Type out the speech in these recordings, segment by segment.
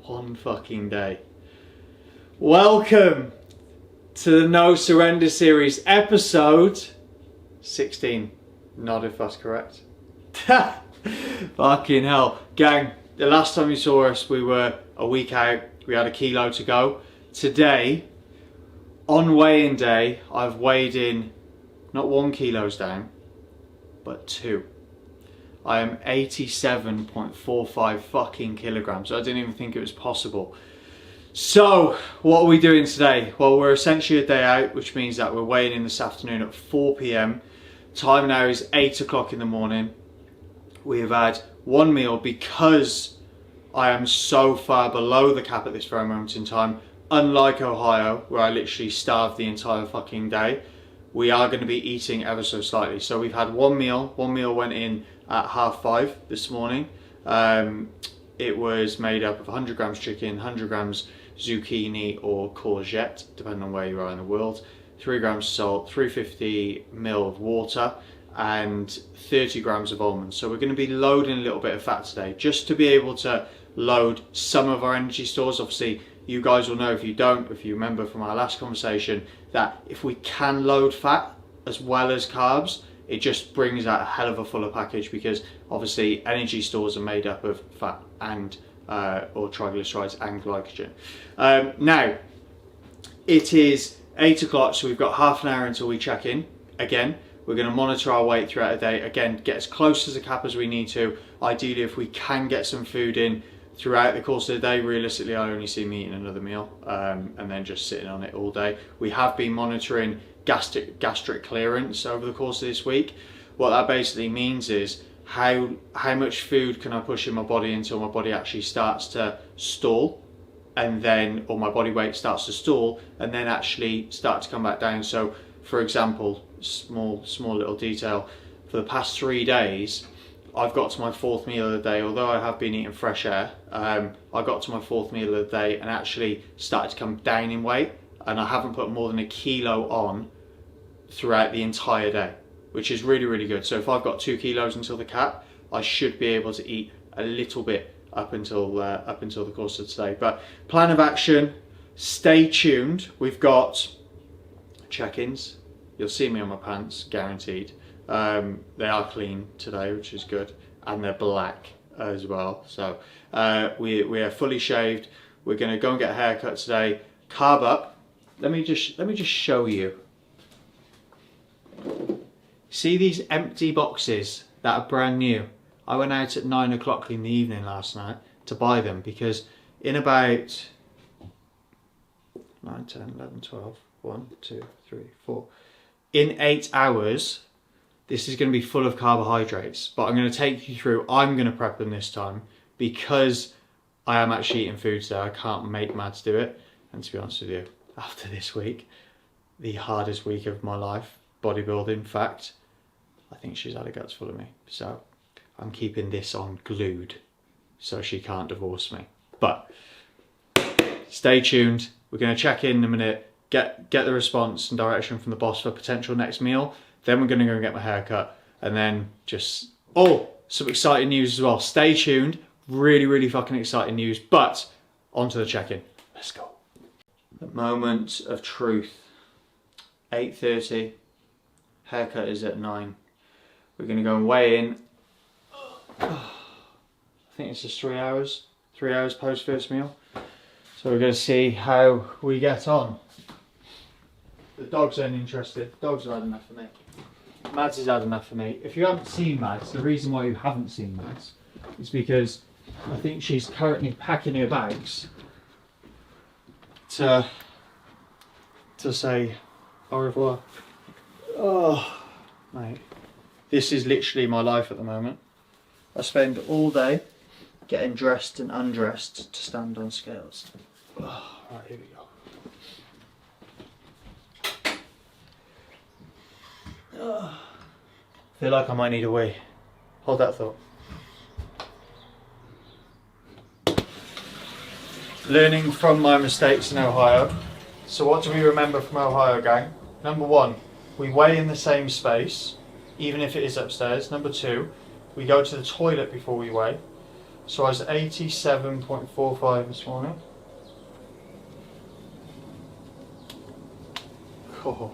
one fucking day. Welcome to the No Surrender series, episode 16. Not if that's correct. Fucking hell. Gang, the last time you saw us, we were a week out. We had a kilo to go. Today, on weigh-in day, I've weighed in not 1 kilo's down, but 2. I am 87.45 fucking kilograms. I didn't even think it was possible. So, what are we doing today? Well, we're essentially a day out, which means that we're weighing in this afternoon at 4 p.m. Time now is 8 o'clock in the morning. We have had one meal because I am so far below the cap at this very moment in time. Unlike Ohio, where I literally starved the entire fucking day, we are going to be eating ever so slightly. So we've had one meal. One meal went in at 5:30 this morning. It was made up of 100 grams chicken, 100 grams zucchini or courgette, depending on where you are in the world, 3 grams salt, 350 ml of water, and 30 grams of almonds. So we're going to be loading a little bit of fat today, just to be able to load some of our energy stores. Obviously, you guys will know, if you don't, if you remember from our last conversation, that if we can load fat as well as carbs, it just brings out a hell of a fuller package, because obviously energy stores are made up of fat and or triglycerides and glycogen. Now, it is 8 o'clock, so we've got half an hour until we check in. Again, we're going to monitor our weight throughout the day. Again, get as close to the cap as we need to. Ideally, if we can get some food in throughout the course of the day, realistically, I only see me eating another meal and then just sitting on it all day. We have been monitoring gastric clearance over the course of this week. What that basically means is how much food can I push in my body until my body actually starts to stall, and then, or my body weight starts to stall and then actually start to come back down. So for example, small little detail, for the past 3 days I've got to my 4th meal of the day. Although I have been eating fresh air, I got to my 4th meal of the day and actually started to come down in weight, and I haven't put more than 1 kilo on throughout the entire day, which is really, really good. So if I've got 2 kilos until the cap, I should be able to eat a little bit up until the course of today. But plan of action, stay tuned. We've got check-ins. You'll see me on my pants, guaranteed. They are clean today, which is good, and they're black as well. So we are fully shaved. We're going to go and get a haircut today. Carb up. Let me just show you. See these empty boxes that are brand new? I went out at 9 o'clock in the evening last night to buy them, because in about 9, 10, 11, 12, 1, 2, 3, 4. In 8 hours, this is going to be full of carbohydrates. But I'm going to take you through, I'm going to prep them this time, because I am actually eating food today. I can't make Mads do it. And to be honest with you, after this week, the hardest week of my life, bodybuilding fact, I think she's had her guts full of me. So I'm keeping this on glued so she can't divorce me. But stay tuned. We're going to check in a minute, get the response and direction from the boss for potential next meal. Then we're going to go and get my hair cut, and then just, some exciting news as well. Stay tuned. Really, really fucking exciting news. But on to the check-in. Let's go. The moment of truth. 8:30. Haircut is at 9. We're going to go and weigh in. I think it's just 3 hours. 3 hours post first meal. So we're going to see how we get on. The dogs aren't interested. The dogs have had enough of me. Mads has had enough of me. If you haven't seen Mads, the reason why you haven't seen Mads is because I think she's currently packing her bags to say au revoir. Oh, mate. This is literally my life at the moment. I spend all day getting dressed and undressed to stand on scales. Oh, right, here we go. Oh, feel like I might need a wee. Hold that thought. Learning from my mistakes in Ohio. So what do we remember from Ohio, gang? Number 1, we weigh in the same space, even if it is upstairs. Number 2, we go to the toilet before we weigh. So I was 87.45 this morning. Cool.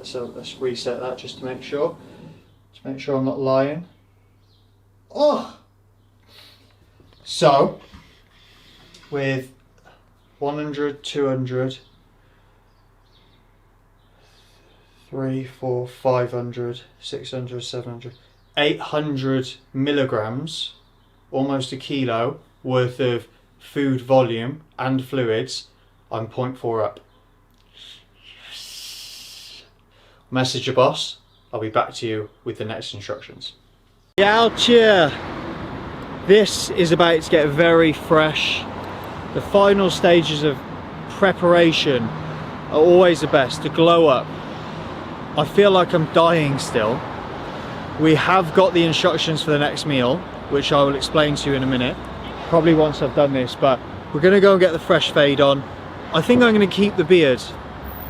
So let's reset that just to make sure. To make sure I'm not lying. Oh! So, with 100, 200, 3, 4, 500, 600, 700, 800 milligrams, almost a kilo worth of food volume and fluids, I'm 0.4 up. Message your boss, I'll be back to you with the next instructions. Out here! This is about to get very fresh. The final stages of preparation are always the best, to glow up. I feel like I'm dying still. We have got the instructions for the next meal, which I will explain to you in a minute, probably once I've done this, but we're gonna go and get the fresh fade on. I think I'm gonna keep the beard.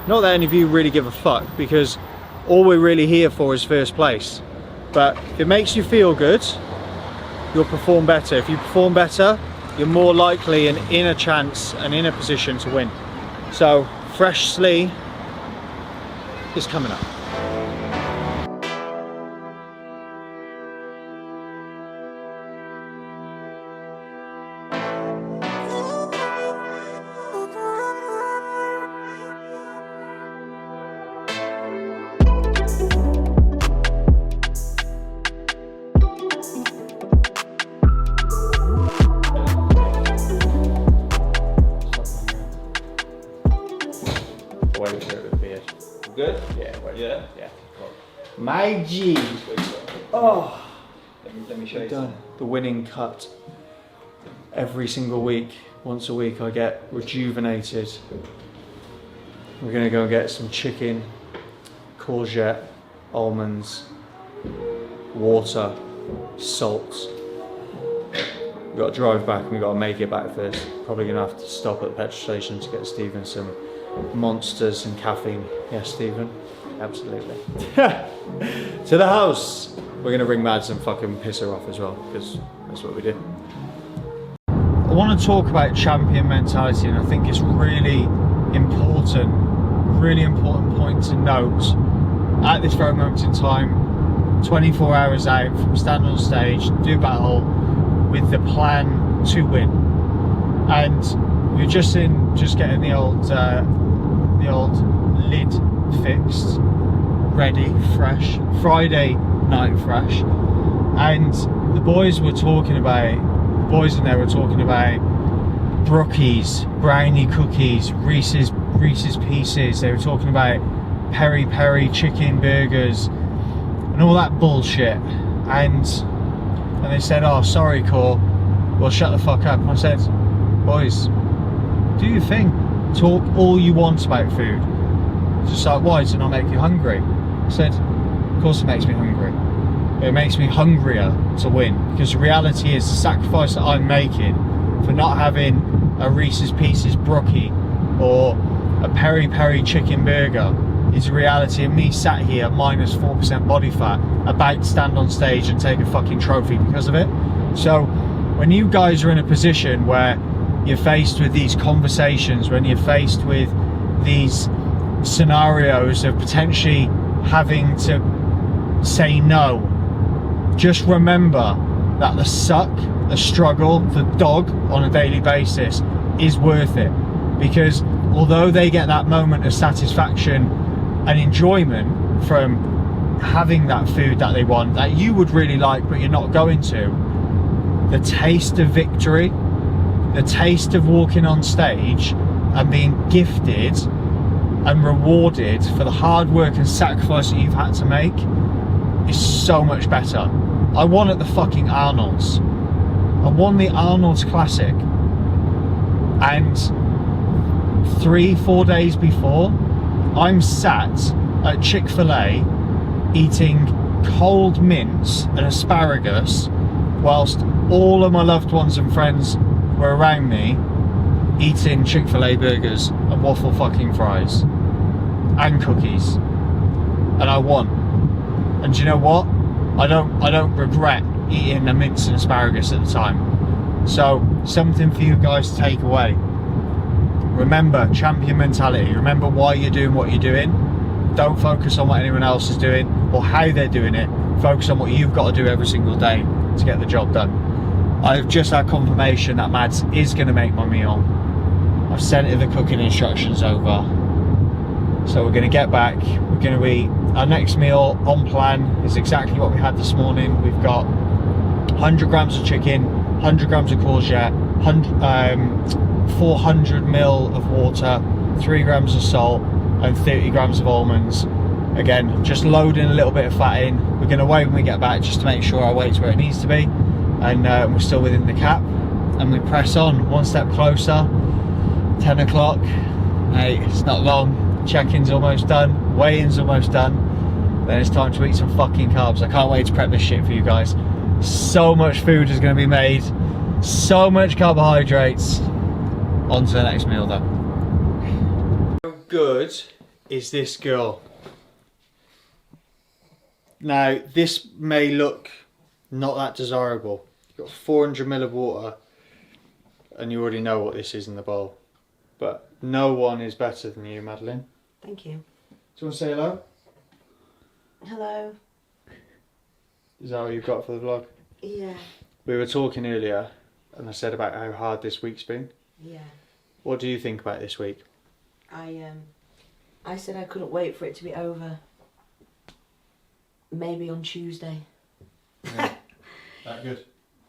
Not that any of you really give a fuck, because all we're really here for is first place. But if it makes you feel good, you'll perform better. If you perform better, you're more likely and in a chance and in a position to win. So, fresh slee is coming up. Good? Yeah, wait. Yeah? Yeah. My G. Oh. Let me show you Done. something. The winning cut. Every single week, once a week, I get rejuvenated. We're gonna go get some chicken, courgette, almonds, water, salt. We've got to drive back and we've got to make it back first. Probably gonna have to stop at the petrol station to get Stephen some monsters and caffeine. Yes, Stephen? Absolutely. To the house! We're gonna ring Mads and fucking piss her off as well, because that's what we do. I want to talk about champion mentality, and I think it's really important point to note at this very moment in time, 24 hours out from standing on stage, do battle with the plan to win. And we're just getting the old lid fixed, ready, fresh, Friday night fresh, and the boys in there were talking about brookies, brownie cookies, Reese's Pieces. They were talking about peri chicken burgers and all that bullshit, and they said, "Oh, sorry, Cor, well, shut the fuck up." And I said, "Boys, do your thing, talk all you want about food." Just like, why? Does it not make you hungry? I said, of course it makes me hungry. But it makes me hungrier to win, because the reality is the sacrifice that I'm making for not having a Reese's Pieces brookie or a peri chicken burger is the reality of me sat here minus 4% body fat, about to stand on stage and take a fucking trophy because of it. So when you guys are in a position where you're faced with these conversations, when you're faced with these scenarios of potentially having to say no, just remember that the suck, the struggle, the dog on a daily basis is worth it, because although they get that moment of satisfaction and enjoyment from having that food that they want, that you would really like but you're not going to, the taste of victory, the taste of walking on stage and being gifted and rewarded for the hard work and sacrifice that you've had to make is so much better. I won at the fucking Arnold's. I won the Arnold's Classic, and 3-4 days before, I'm sat at Chick-fil-A eating cold mince and asparagus whilst all of my loved ones and friends were around me eating Chick-fil-A burgers and waffle fucking fries and cookies, and I won. And do you know what? I don't regret eating a mince and asparagus at the time. So something for you guys to take away. Remember champion mentality. Remember why you're doing what you're doing. Don't focus on what anyone else is doing or how they're doing it. Focus on what you've got to do every single day to get the job done. I've just had confirmation that Mads is going to make my meal. I've sent her the cooking instructions over. So we're going to get back. We're going to eat. Our next meal on plan is exactly what we had this morning. We've got 100 grams of chicken, 100 grams of courgette, 400 ml of water, 3 grams of salt and 30 grams of almonds. Again, just loading a little bit of fat in. We're going to weigh when we get back just to make sure our weight's where it needs to be, and we're still within the cap, and we press on one step closer. 10 o'clock. Hey, it's not long. Check-in's almost done, weigh-in's almost done, then it's time to eat some fucking carbs. I can't wait to prep this shit for you guys. So much food is going to be made, so much carbohydrates. On to the next meal though. How good is this girl? Now this may look not that desirable. You've got 400 ml of water and you already know what this is in the bowl, but no one is better than you, Madeline. Thank you. Do you want to say hello? Hello. Is that what you've got for the vlog? Yeah. We were talking earlier and I said about how hard this week's been. Yeah. What do you think about this week? I said I couldn't wait for it to be over. Maybe on Tuesday. Yeah. That good?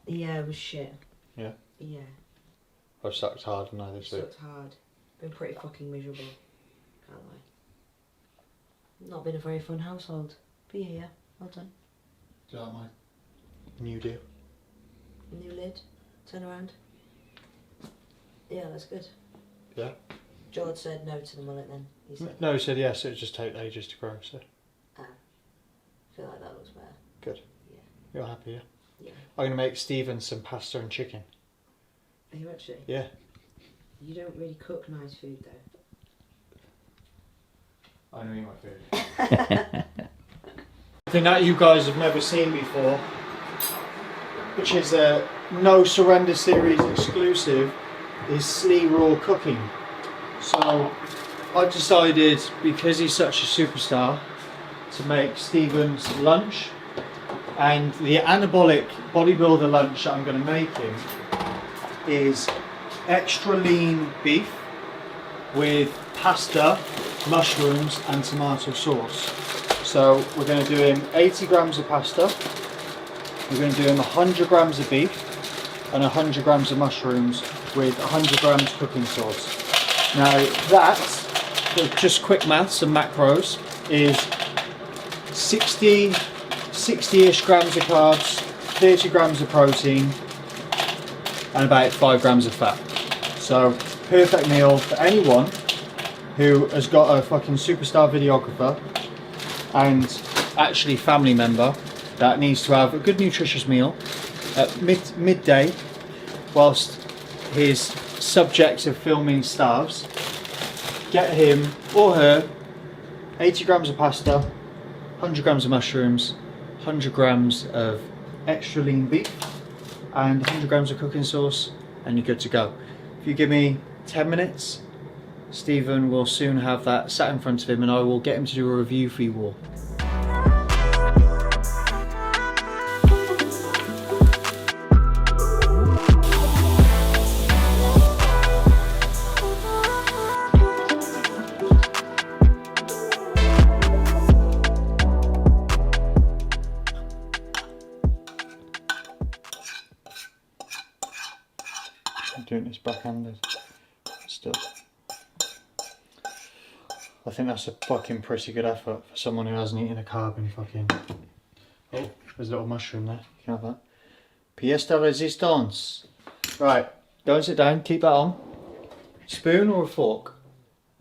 Yeah, it was shit. Yeah? Yeah. I've sucked hard, haven't I, this week? Sucked hard. Been pretty fucking miserable. Can't lie. Not been a very fun household. But yeah, well done. Do you like my new deal? New lid. Turn around. Yeah, that's good. Yeah? George said no to the mullet then. He said, No, he said yes, it would just take ages to grow, so. I feel like that looks better. Good. Yeah. You're happy, yeah? Yeah. I'm going to make Stephen some pasta and chicken. Are you actually? Yeah. You don't really cook nice food though. I know you my food. Something that you guys have never seen before, which is a No Surrender series exclusive, is Slee Raw cooking. So I've decided, because he's such a superstar, to make Stephen's lunch, and the anabolic bodybuilder lunch that I'm going to make him is extra lean beef with pasta, mushrooms and tomato sauce. So we're going to do him 80 grams of pasta, we're going to do him 100 grams of beef and 100 grams of mushrooms with 100 grams cooking sauce. Now that, for just quick maths and macros, is 60-ish grams of carbs, 30 grams of protein and about 5 grams of fat. So perfect meal for anyone who has got a fucking superstar videographer and actually family member that needs to have a good nutritious meal at midday whilst his subject of filming starves. Get him or her 80 grams of pasta, 100 grams of mushrooms, 100 grams of extra lean beef and 100 grams of cooking sauce, and you're good to go. If you give me 10 minutes, Stephen will soon have that sat in front of him and I will get him to do a review for you all. I'm doing this backhanded still. I think that's a fucking pretty good effort for someone who hasn't eaten a carb in fucking... Oh, there's a little mushroom there. You can have that. Pièce de résistance. Right, go and sit down, keep that on. Spoon or a fork?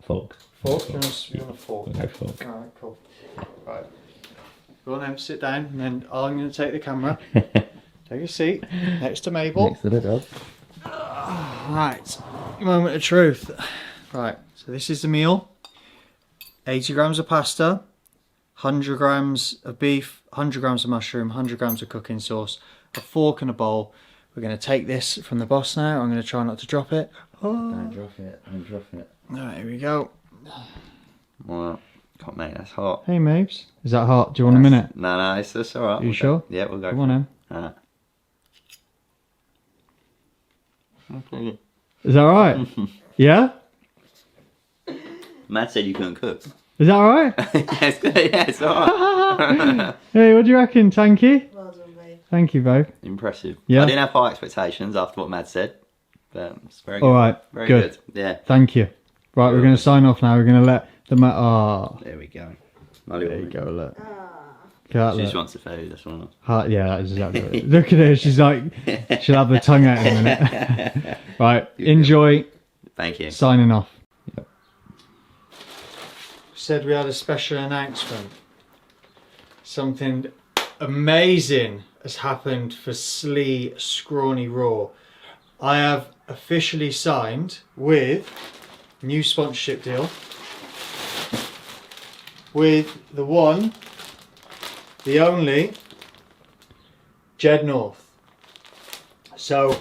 Fork. Fork? You want a fork? No fork. Alright, cool. Right. Go on then, sit down, and then I'm going to take the camera. Take a seat next to Mabel. Next to the dog. Right, moment of truth. Right, so this is the meal. 80 grams of pasta, 100 grams of beef, 100 grams of mushroom, 100 grams of cooking sauce, a fork and a bowl. We're going to take this from the boss now. I'm going to try not to drop it. Don't drop it. Don't drop it. Alright, here we go. Well, can't make that's hot. Hey, Mabes. Is that hot? Do you want a minute? No, it's just alright. You sure? Yeah, we'll go. Come on, Em. Alright. Okay. Is that alright? Yeah? Matt said you couldn't cook. Is that alright? Yes, yeah, it's alright. Hey, what do you reckon, Tanky? Well done, babe. Thank you, babe. Impressive. Yeah. I didn't have high expectations after what Matt said, but it's very good. Alright, Very good. good. Yeah. Thank you. Right, we're going to sign off now. We're going to let the There we go. My There little you go, look. Ah. Can't She look. just wants the food, that's all. Yeah, that's exactly it. Look at her, she's like, she'll have the tongue out in a minute. Right, enjoy. Thank you. Signing off. Yep. Said we had a special announcement. Something amazing has happened for Slee Scrawny Raw. I have officially signed with a new sponsorship deal with the one, the only, Jed North. So,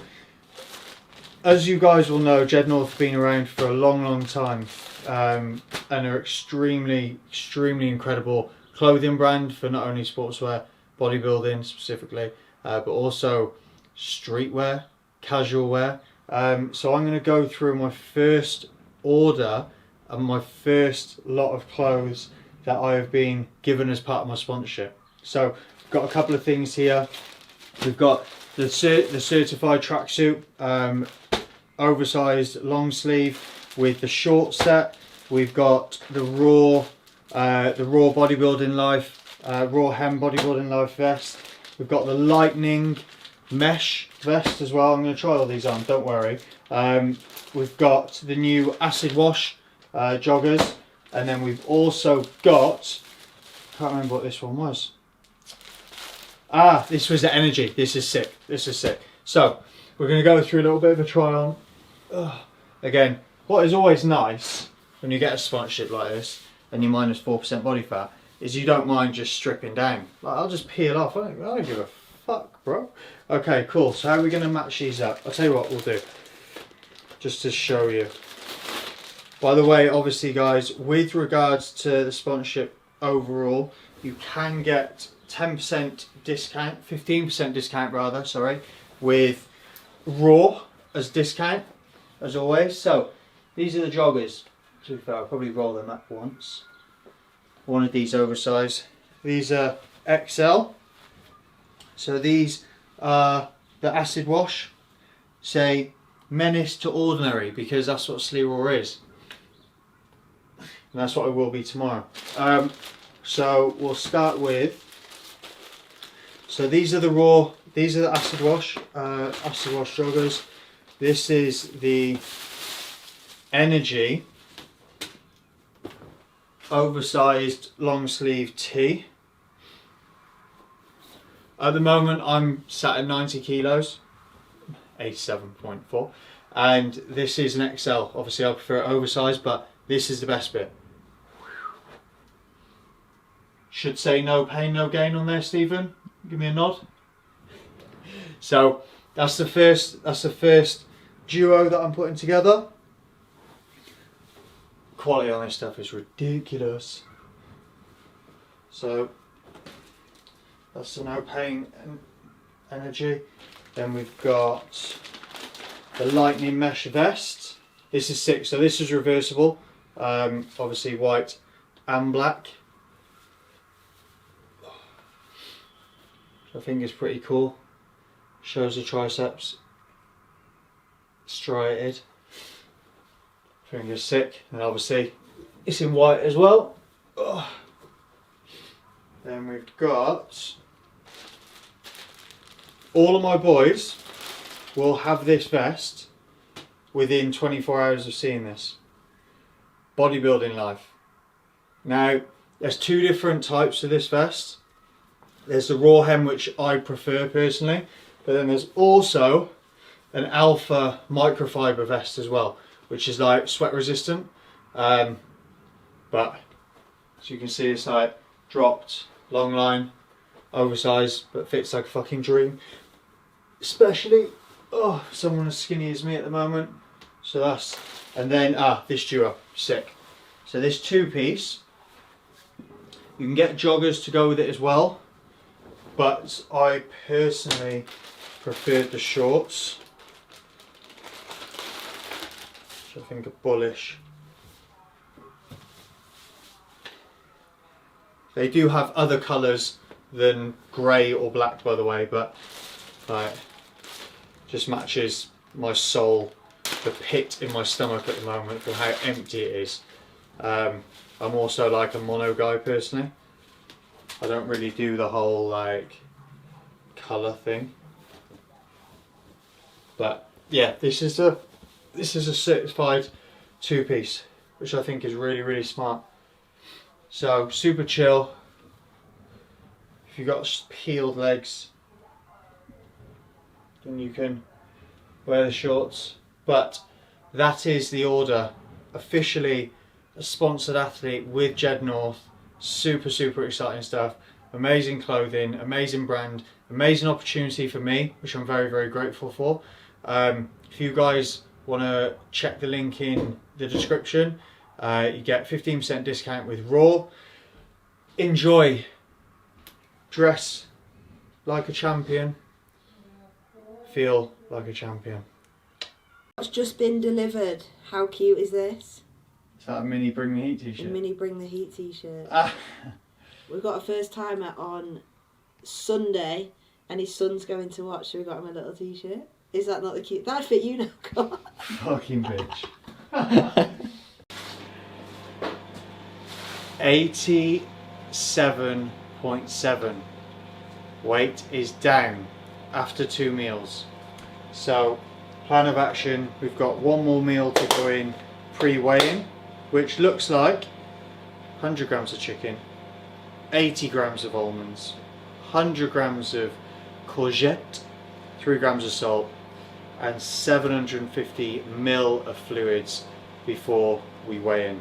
as you guys will know, Jed North have been around for a long time, and are extremely incredible clothing brand for not only sportswear, bodybuilding specifically, but also streetwear, casual wear. So I'm going to go through my first order and my first lot of clothes that I have been given as part of my sponsorship. So I've got a couple of things here. We've got the certified tracksuit, oversized long sleeve with the short set. We've got the raw bodybuilding life, raw hem bodybuilding life vest. We've got the lightning mesh vest as well. I'm going to try all these on, don't worry. We've got the new acid wash joggers, and then we've also got, can't remember what this one was. This was the energy. This is sick. This is sick. So we're going to go through a little bit of a try on. Again, what is always nice when you get a sponsorship like this and you're minus 4% body fat is you don't mind just stripping down. Like, I'll just peel off. I don't give a fuck, bro. Okay, cool. So how are we going to match these up? I'll tell you what we'll do, just to show you. By the way, obviously guys, with regards to the sponsorship overall, you can get 10% discount, 15% discount rather, sorry, with Raw as discount, as always. So these are the joggers. To be fair, I'll probably roll them up once. One of these oversized. These are XL. So these are the acid wash. Say menace to ordinary, because that's what Slee Raw is. And that's what it will be tomorrow. So we'll start with, so these are the raw, these are the acid wash joggers. This is the energy oversized long sleeve tee. At the moment I'm sat at 90 kilos, 87.4, and this is an XL. Obviously I prefer it oversized, but this is the best bit. Should say no pain, no gain on there, Stephen. Give me a nod. So that's the first duo that I'm putting together. Quality on this stuff is ridiculous. So that's the no pain energy. Then we've got the lightning mesh vest. This is sick. So this is reversible. Obviously white and black. I think it's pretty cool. Shows the triceps striated. I think it's sick, and obviously it's in white as well. Ugh. Then we've got, all of my boys will have this vest within 24 hours of seeing this. Bodybuilding life. Now there's two different types of this vest. There's the raw hem, which I prefer personally, but then there's also an alpha microfiber vest as well, which is like sweat resistant. But as you can see, it's like dropped, long line, oversized, but fits like a fucking dream. especially someone as skinny as me at the moment. So that's, and then this duo, sick. So this 2-piece, you can get joggers to go with it as well, but I personally preferred the shorts, which I think are bullish. They do have other colours than grey or black, by the way, but like, just matches my soul, the pit in my stomach at the moment for how empty it is. I'm also like a mono guy personally. I don't really do the whole like colour thing. But yeah, this is a certified 2-piece, which I think is really, really smart. So super chill. If you've got peeled legs, then you can wear the shorts. But that is the order. Officially a sponsored athlete with Jed North. Super, super exciting stuff. Amazing clothing, amazing brand, amazing opportunity for me, which I'm very, very grateful for. If you guys want to check the link in the description, you get 15% discount with Raw. Enjoy. Dress like a champion. Feel like a champion. What's just been delivered? How cute is this? Is that a mini Bring the Heat t-shirt? A mini Bring the Heat t-shirt. We've got a first timer on Sunday and his son's going to watch, so we got him a little t-shirt. Is that not the cute? That'd fit you now, God. Fucking bitch. 87.7. Weight is down after 2 meals. So, plan of action, we've got one more meal to go in pre-weighing, which looks like 100 grams of chicken, 80 grams of almonds, 100 grams of courgette, 3 grams of salt, and 750 ml of fluids before we weigh in.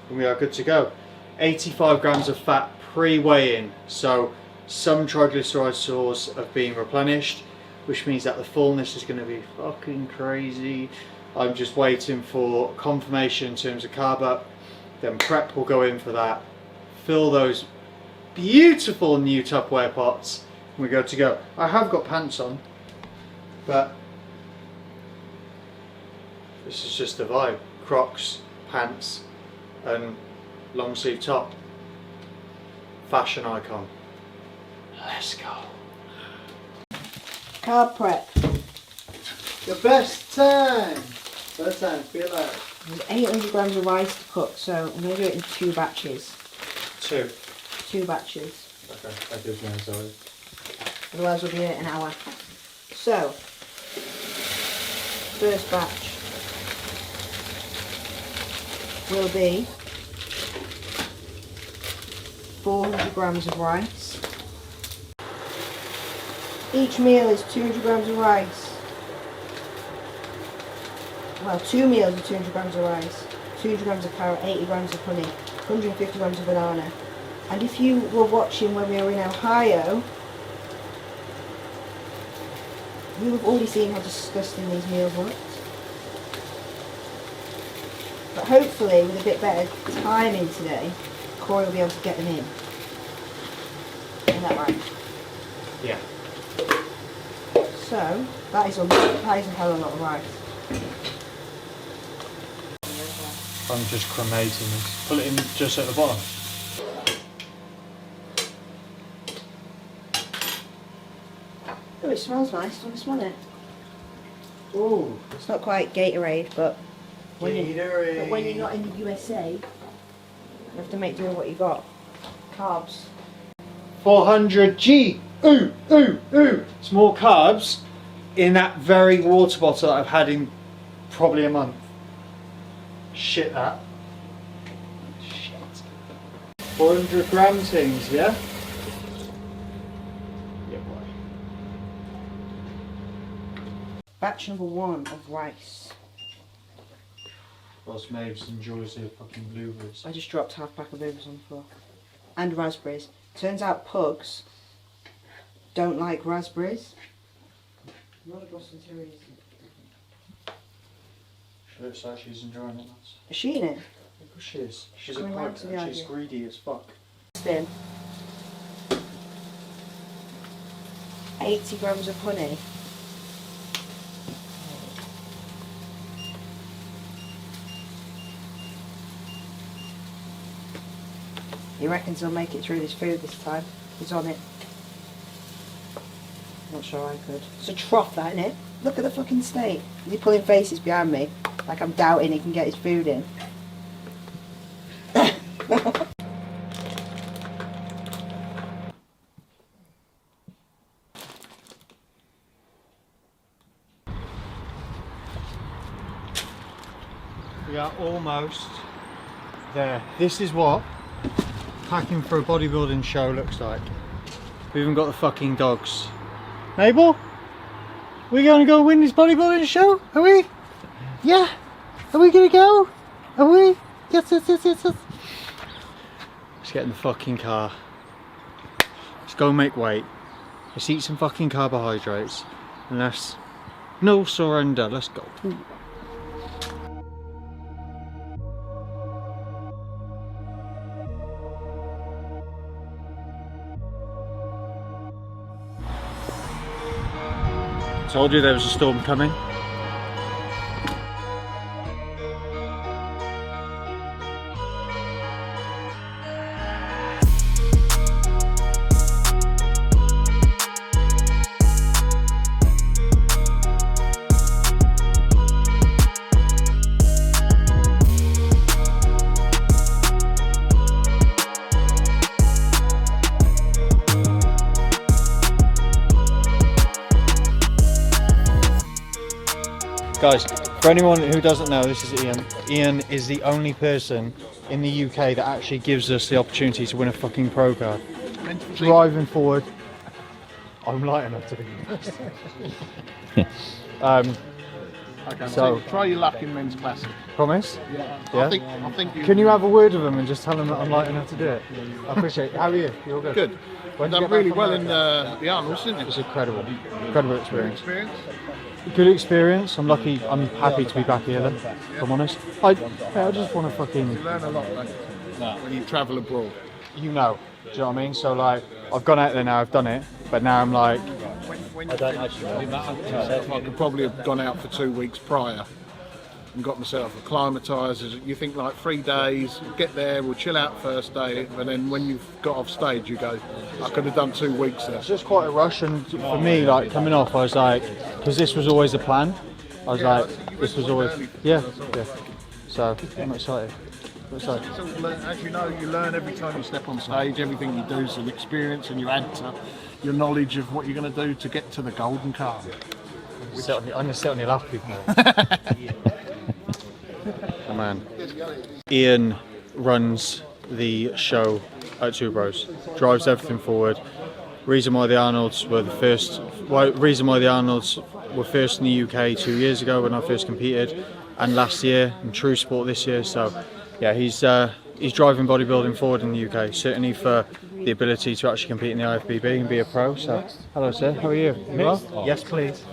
And we are good to go. 85 grams of fat pre-weigh-in, so some triglyceride stores have been replenished, which means that the fullness is going to be fucking crazy. I'm just waiting for confirmation in terms of carb up, then prep will go in for that. Fill those beautiful new Tupperware pots, and we're good to go. I have got pants on, but this is just the vibe. Crocs, pants, and long sleeve top. Fashion icon. Let's go. Carb prep. The best time. Best time. Feel like There's 800 grams of rice to cook, so I'm going to do it in 2 batches. 2. 2 batches. Okay, that gives me anxiety. Otherwise we'll be here an hour. So, first batch will be 400 grams of rice. Each meal is 200 grams of rice. Well, 2 meals are 200 grams of rice, 200 grams of carrot, 80 grams of honey, 150 grams of banana. And if you were watching when we were in Ohio, you have already seen how disgusting these meals looked. But hopefully, with a bit better timing today, Corey will be able to get them in. Isn't that right? Yeah. So, that is a hell of a lot of rice. I'm just cremating this. Pull it in just at the bottom. Oh, it smells nice. Do you want to smell it? Ooh. It's not quite Gatorade, but when Gatorade. you're not in the USA, you have to make do with what you got. Carbs. 400 G. Ooh, ooh, ooh. It's more carbs in that very water bottle that I've had in probably a month. Shit that. Shit. 400 gram things, yeah? Yeah, boy. Batch number 1 of rice. Whilst Mabes enjoys their fucking blueberries. I just dropped half pack of blueberries on the floor. And raspberries. Turns out pugs don't like raspberries. She looks like she's enjoying it. Is she in it? Of course she is. She's a Coming round pug. to the She's idea. greedy as fuck. Spin. 80 grams of honey. He reckons he'll make it through this food this time. He's on it. Not sure I could. It's a trough, that, isn't it? Look at the fucking state. He's pulling faces behind me, like I'm doubting he can get his food in. We are almost there. This is what packing for a bodybuilding show looks like. We even got the fucking dogs. Mabel? We gonna go win this bodybuilding show? Are we? Yeah? Are we gonna go? Are we? Yes. Let's get in the fucking car. Let's go make weight. Let's eat some fucking carbohydrates. And let's no surrender. Let's go. Told you there was a storm coming. Guys, for anyone who doesn't know, this is Ian. Ian is the only person in the UK that actually gives us the opportunity to win a fucking pro card. Driving forward. I'm light enough to do this. Okay, so try your luck in men's classic. Promise? Yeah. Yeah? I think you Can you have a word with them and just tell them that I'm light enough to do it? I appreciate it. How are you? You're good? good. When did you Done get really back well from in America? the Arnold's, didn't It was it? incredible. Incredible experience. Experience? Good experience. I'm lucky. I'm happy to be back here then, if I'm honest. I just want to fucking, You learn a lot, don't you? When you travel abroad. you know, do you know what I mean? So like, I've gone out there now, I've done it, but now I'm like, I don't actually know. I could probably have gone out for 2 weeks prior and got myself acclimatised. You think like 3 days, get there, we'll chill out first day, and then when you've got off stage, you go, I could have done 2 weeks there. it's just quite a rush. And for me, like coming off, I was like, because this was always the plan. I was like, this was always, yeah. So I'm excited. As you know, you learn every time you step on stage. Everything you do is an experience, and you add to your knowledge of what you're going to do to get to the golden car. I'm gonna sit on your lap, people. Oh man. Ian runs the show at Two Bros. Drives everything forward. Reason why the Arnolds were first in the UK 2 years ago when I first competed, and last year in True Sport this year. So yeah, he's driving bodybuilding forward in the UK, certainly for the ability to actually compete in the IFBB and be a pro. So hello sir, how are you? You well? Yes please.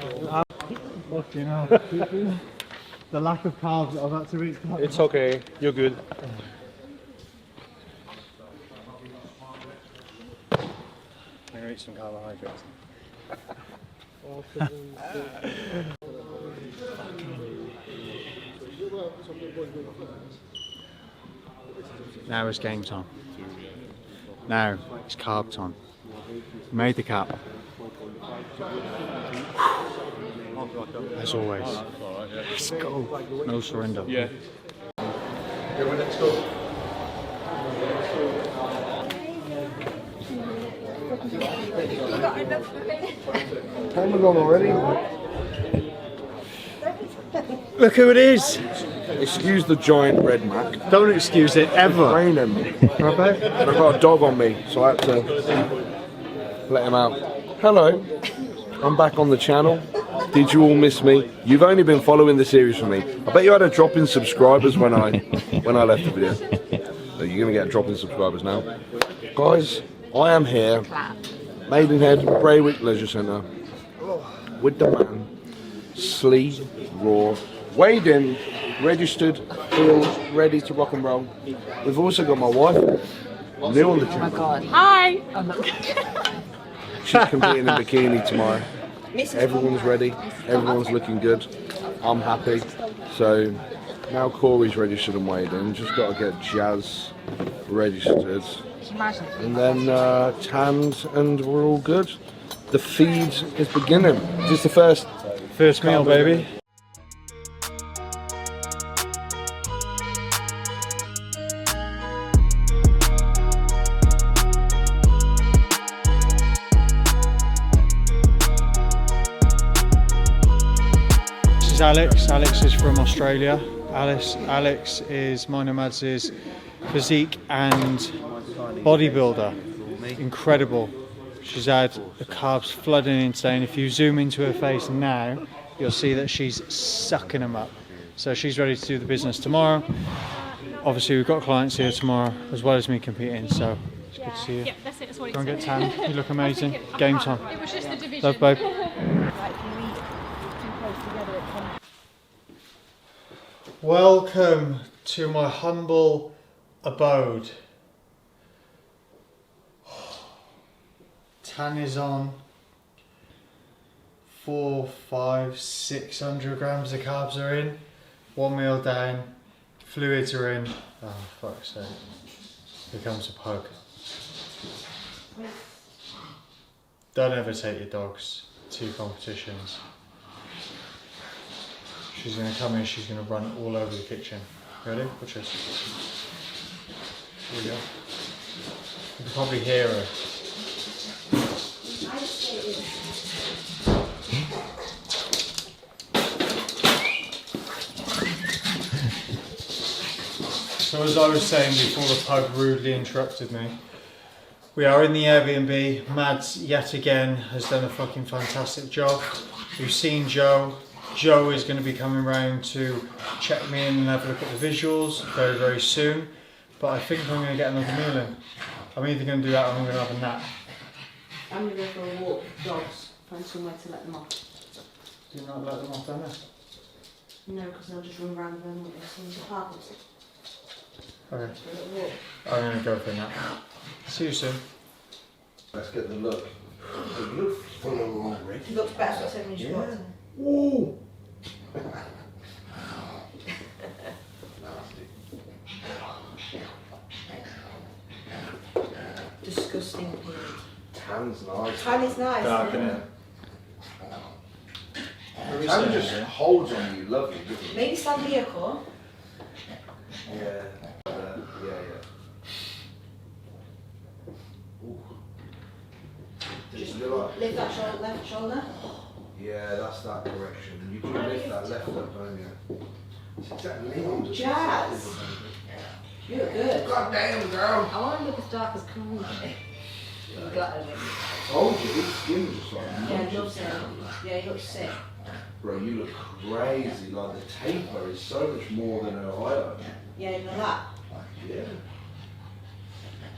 Fucking hell. The lack of carbs that I've had to eat. It's okay, you're good. I'm gonna eat some carbohydrates. Now it's game time. Now it's carb time. Made the cap. As always. Let's go. No surrender. Yeah. Time is on already. Look who it is. Excuse the giant red Mac. Don't excuse it ever. Raining. Robert? And I've got a dog on me, so I had to let him out. Hello, I'm back on the channel. Did you all miss me? You've only been following the series for me. I bet you had a drop in subscribers when I left the video. So you're gonna get a drop in subscribers now. Guys, I am here. Maidenhead, Braywick Leisure Centre. with the man, Slee Raw, weighed in, registered, healed, ready to rock and roll. We've also got my wife, Neil on the channel. Oh my god. Hi! I'm not She's competing in bikini tomorrow. Everyone's ready, everyone's looking good. I'm happy. So now Corey's registered and weighed in. Just got to get Jazz registered. And then tanned, and we're all good. The feed is beginning. Is this the first meal, baby? This is Alex. Alex is from Australia. Alex is mine and Mads' physique and bodybuilder. Incredible. She's had the carbs flooding in today, and if you zoom into her face now, you'll see that she's sucking them up. So she's ready to do the business tomorrow. Obviously we've got clients here tomorrow as well as me competing, so it's good to see you. Yeah, that's it. That's what Go and get it's tan. You look amazing. Game time. It was just the division. Love, babe. Welcome to my humble abode. Tan is on. 400, 500, 600 grams of carbs are in. 1 meal down. Fluids are in. Oh, fuck's sake. Here comes a pug. Don't ever take your dogs to competitions. She's going to come in, she's going to run all over the kitchen. Ready? Watch this. Here we go. You can probably hear her. So as I was saying before the pug rudely interrupted me, we are in the Airbnb. Mads yet again has done a fucking fantastic job. We've seen Joe. Joe is going to be coming round to check me in and have a look at the visuals very, very soon. But I think I'm going to get another meal in. I'm either going to do that or I'm going to have a nap. I'm going to go for a walk with dogs, find somewhere to let them off. Do you not let them off down there? No, because they'll just run around them with some apartments. Okay. For a little walk. I'm going to go for a nap. See you soon. Let's get the look. The look full of already. It looks better, got 7 inch Yeah. spots. Ooh. Disgusting period. Tan's nice. Tan is nice. Dark, isn't innit? it? Tan just holds on you lovely, doesn't it? Maybe stand here, Cor. Yeah. Yeah. Ooh. Just You're like- lift that shoulder, left shoulder. Yeah, that's that correction. You do lift that left up, don't you? It's exactly what Jazz. You look good. God damn, girl. I want to look as dark as cool. You got it. I told you, his skin just like Yeah, he looks sick. Yeah, he looks sick. Bro, you look crazy. Like the taper is so much more than her Ohio. Yeah, you know that. Yeah.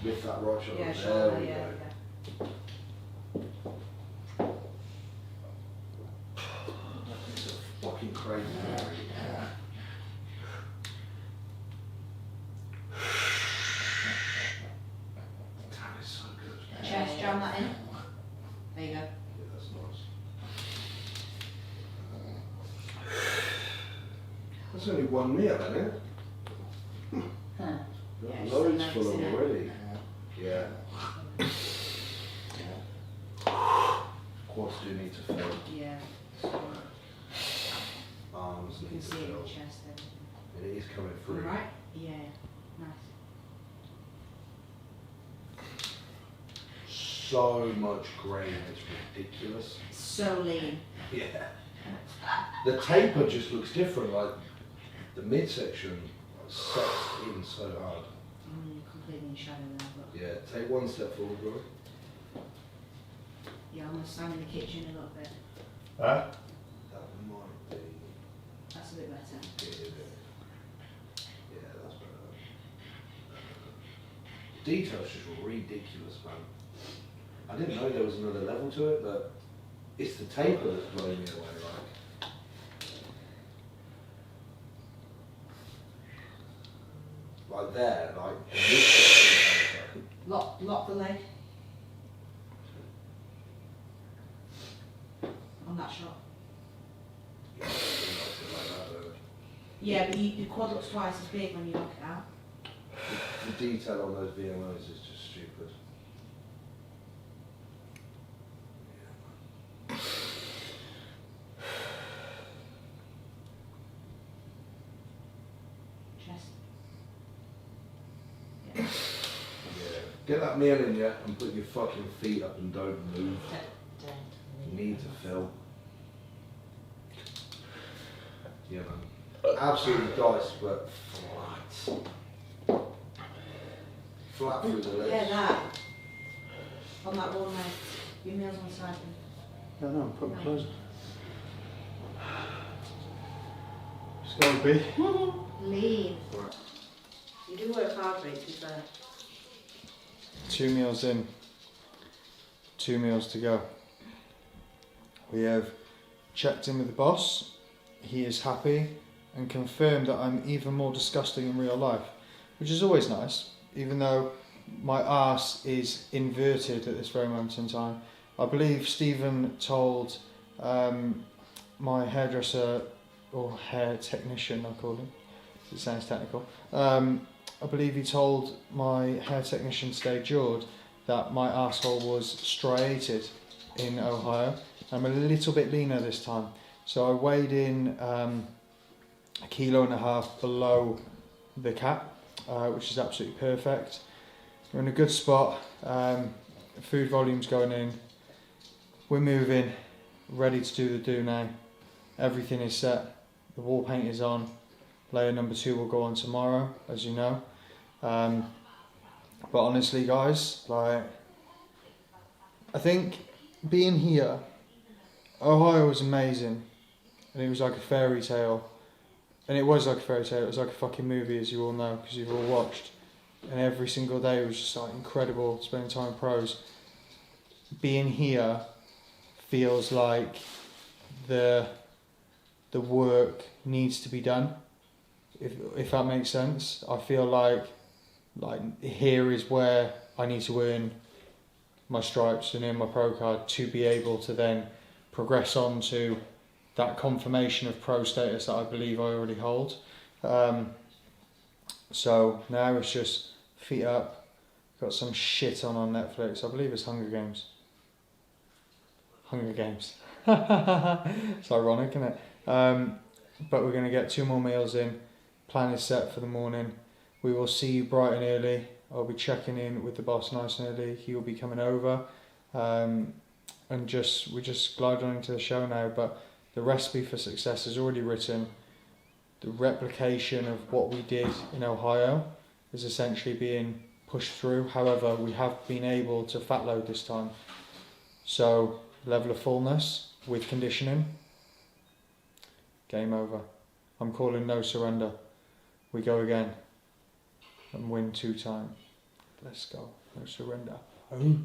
Lift that right shoulder. Yeah, There shoulder, we yeah. go. It's a fucking crazy. That is so good. Chest, jam that in. There you go. Yeah, that's nice. That's only one meal, isn't it? Huh. Yeah, it's Loads nice, full of isn't it? already. Yeah. Quads do need to fill. Yeah. Arms You can need to see it in fill. the chest then. And it is coming through. Alright? Yeah. Nice. So much grain, it's ridiculous. So lean. Yeah. The taper just looks different, like the midsection sets in so hard. You're completely in shadow there, but Yeah, take one step forward, bro. yeah, I'm gonna stand in the kitchen a little bit. Huh? That might be. That's a bit better. Yeah, that's better. Detail's just ridiculous, man. I didn't know there was another level to it, but It's the taper that's blowing me away, like there, like Lock the leg. On that shot. Yeah, but your quad looks twice as big when you knock it out. The detail on those VMOs is just stupid. Chest. Yeah. Get that meal in you and put your fucking feet up and don't move. You need to fill. Yeah, man. Absolutely diced, but flat. Flat through the legs. Yeah, that. On that one leg. Your meal's on the side. No, no, put them closer. It's gotta be. Lean. You do work hard, mate, to be fair. 2 meals in, 2 meals to go. We have checked in with the boss. He is happy and confirmed that I'm even more disgusting in real life, which is always nice, even though my arse is inverted at this very moment in time. I believe Stephen told my hairdresser, or hair technician I call him, it sounds technical, I believe he told my hair technician today, George, that my arsehole was striated in Ohio. I'm a little bit leaner this time. So I weighed in 1.5 kilos below the cap, which is absolutely perfect. We're in a good spot. Food volume's going in. We're moving, ready to do the do now. Everything is set. The wall paint is on. Layer number 2 will go on tomorrow, as you know. But honestly, guys, like, I think being here, Ohio was amazing, and it was like a fairy tale, and it was like a fairy tale. It was like a fucking movie, as you all know, because you've all watched. And every single day was just like incredible, spending time with pros. Being here feels like the work needs to be done. If that makes sense. I feel like here is where I need to earn my stripes and earn my pro card to be able to then progress on to that confirmation of pro status that I believe I already hold. So now it's just feet up. Got some shit on Netflix. I believe it's Hunger Games. Hunger Games. It's ironic, isn't it? But we're going to get 2 more meals in. Plan is set for the morning. We will see you bright and early. I'll be checking in with the boss nice and early. He will be coming over. And we just glide on into the show now. But the recipe for success is already written. The replication of what we did in Ohio is essentially being pushed through. However, we have been able to fat load this time. So, level of fullness with conditioning. Game over. I'm calling no surrender. We go again and win 2 times. Let's go. No surrender. Oh.